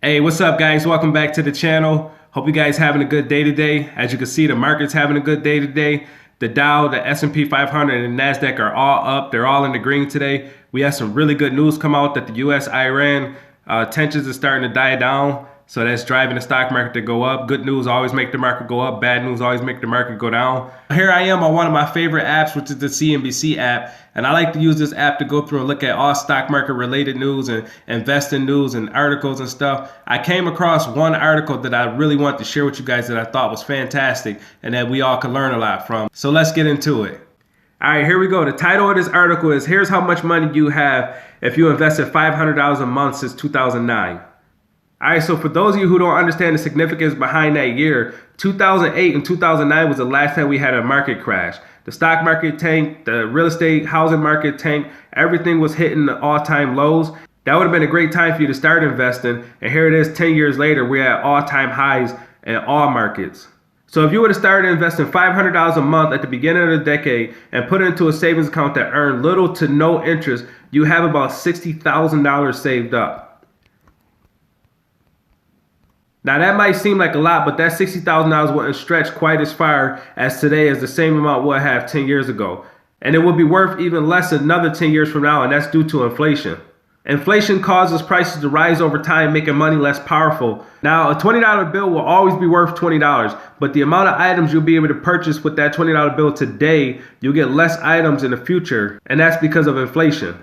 Hey, what's up, guys? Welcome back to the channel. Hope you guys having a good day today. As you can see, the market's having a good day today. The Dow, the S&P 500, and the NASDAQ are all up. They're all in the green today. We had some really good news come out that the U.S.-Iran tensions are starting to die down. So that's driving the stock market to go up. Good news always make the market go up. Bad news always make the market go down. Here I am on one of my favorite apps, which is the CNBC app. And I like to use this app to go through and look at all stock market related news and investing news and articles and stuff. I came across one article that I really want to share with you guys that I thought was fantastic and that we all can learn a lot from. So let's get into it. All right, here we go. The title of this article is "Here's How Much Money You Have If You Invested $500 a Month Since 2009. All right, so for those of you who don't understand the significance behind that year, 2008 and 2009 was the last time we had a market crash. The stock market tanked, the real estate housing market tanked, everything was hitting the all-time lows. That would have been a great time for you to start investing, and here it is 10 years later, we're at all-time highs in all markets. So if you would have started investing $500 a month at the beginning of the decade and put it into a savings account that earned little to no interest, you have about $60,000 saved up. Now that might seem like a lot, but that $60,000 wouldn't stretch quite as far as today as the same amount would have 10 years ago. And it would be worth even less another 10 years from now, and that's due to inflation. Inflation causes prices to rise over time, making money less powerful. Now, a $20 bill will always be worth $20, but the amount of items you'll be able to purchase with that $20 bill today, you'll get less items in the future, and that's because of inflation.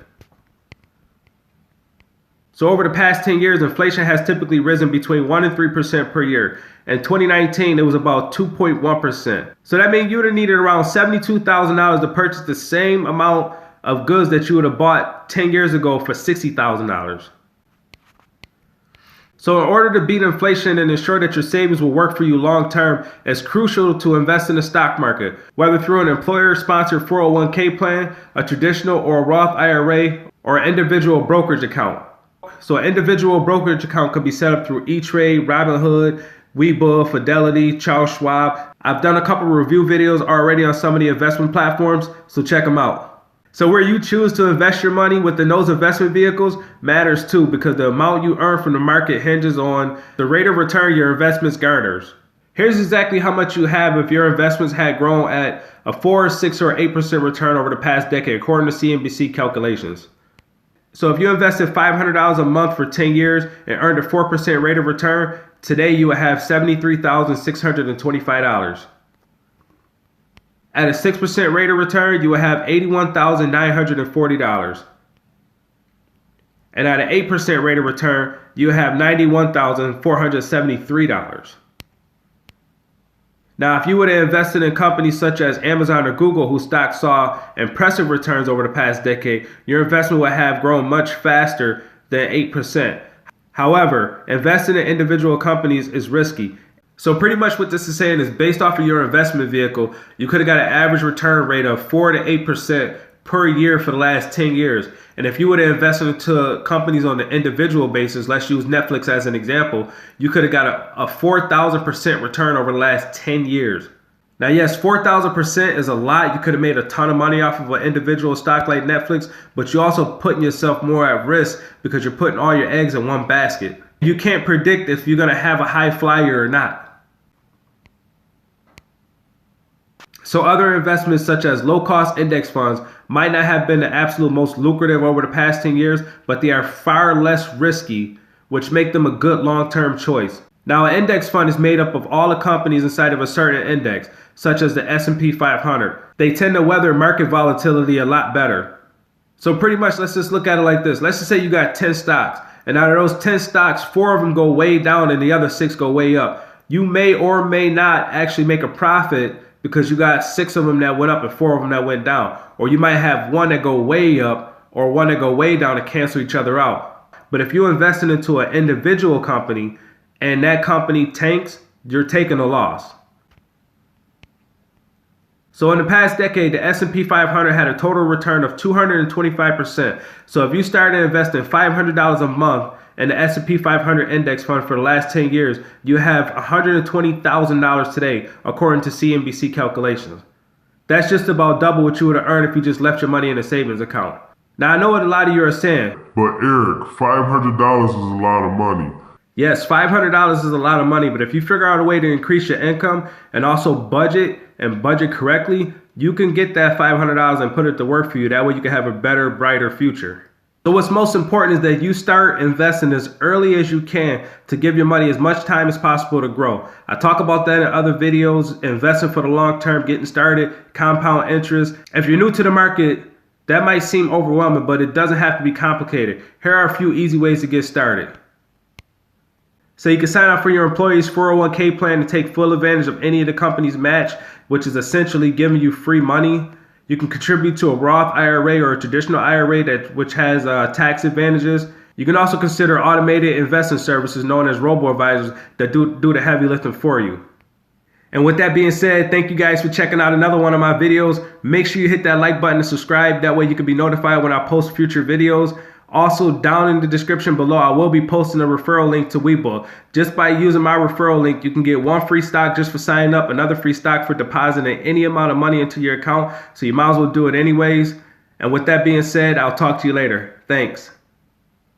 So over the past 10 years, inflation has typically risen between 1% and 3% per year. In 2019, it was about 2.1%. So that means you would have needed around $72,000 to purchase the same amount of goods that you would have bought 10 years ago for $60,000. So in order to beat inflation and ensure that your savings will work for you long term, it's crucial to invest in the stock market, whether through an employer-sponsored 401k plan, a traditional or a Roth IRA, or an individual brokerage account. So an individual brokerage account could be set up through E-Trade, Robinhood, Webull, Fidelity, Charles Schwab. I've done a couple of review videos already on some of the investment platforms, so check them out. So where you choose to invest your money within those investment vehicles matters too, because the amount you earn from the market hinges on the rate of return your investments garners. Here's exactly how much you have if your investments had grown at a 4, 6, or 8% return over the past decade, according to CNBC calculations. So if you invested $500 a month for 10 years and earned a 4% rate of return, today you would have $73,625. At a 6% rate of return, you would have $81,940. And at an 8% rate of return, you would have $91,473. Now, if you would have invested in companies such as Amazon or Google, whose stocks saw impressive returns over the past decade, your investment would have grown much faster than 8%. However, investing in individual companies is risky. So pretty much what this is saying is based off of your investment vehicle, you could have got an average return rate of 4 to 8% per year for the last 10 years. And if you would have invested into companies on an individual basis, let's use Netflix as an example, you could have got a 4,000% return over the last 10 years. Now, yes, 4,000% is a lot. You could have made a ton of money off of an individual stock like Netflix, but you're also putting yourself more at risk because you're putting all your eggs in one basket. You can't predict if you're going to have a high flyer or not. So other investments such as low-cost index funds might not have been the absolute most lucrative over the past 10 years, but they are far less risky, which make them a good long-term choice. Now, an index fund is made up of all the companies inside of a certain index, such as the S&P 500. They tend to weather market volatility a lot better. So pretty much, let's just look at it like this. Let's just say you got 10 stocks, and out of those 10 stocks, 4 of them go way down and the other 6 go way up. You may or may not actually make a profit because you got 6 of them that went up and 4 of them that went down. Or you might have one that go way up or one that go way down to cancel each other out. But if you're investing into an individual company and that company tanks, you're taking a loss. So in the past decade, the S&P 500 had a total return of 225%. So if you started investing $500 a month in the S&P 500 index fund for the last 10 years, you have $120,000 today, according to CNBC calculations. That's just about double what you would have earned if you just left your money in a savings account. Now, I know what a lot of you are saying. But Eric, $500 is a lot of money. Yes, $500 is a lot of money, but if you figure out a way to increase your income and also budget and budget correctly, you can get that $500 and put it to work for you. That way you can have a better, brighter future. So what's most important is that you start investing as early as you can to give your money as much time as possible to grow. I talk about that in other videos, investing for the long term, getting started, compound interest. If you're new to the market, that might seem overwhelming, but it doesn't have to be complicated. Here are a few easy ways to get started. So you can sign up for your employee's 401k plan to take full advantage of any of the company's match, which is essentially giving you free money. You can contribute to a Roth IRA or a traditional IRA which has tax advantages. You can also consider automated investment services known as robo-advisors that do the heavy lifting for you. And with that being said, thank you guys for checking out another one of my videos. Make sure you hit that like button and subscribe. That way you can be notified when I post future videos. Also, down in the description below, I will be posting a referral link to Webull. Just by using my referral link, you can get one free stock just for signing up, another free stock for depositing any amount of money into your account. So you might as well do it anyways. And with that being said, I'll talk to you later. Thanks.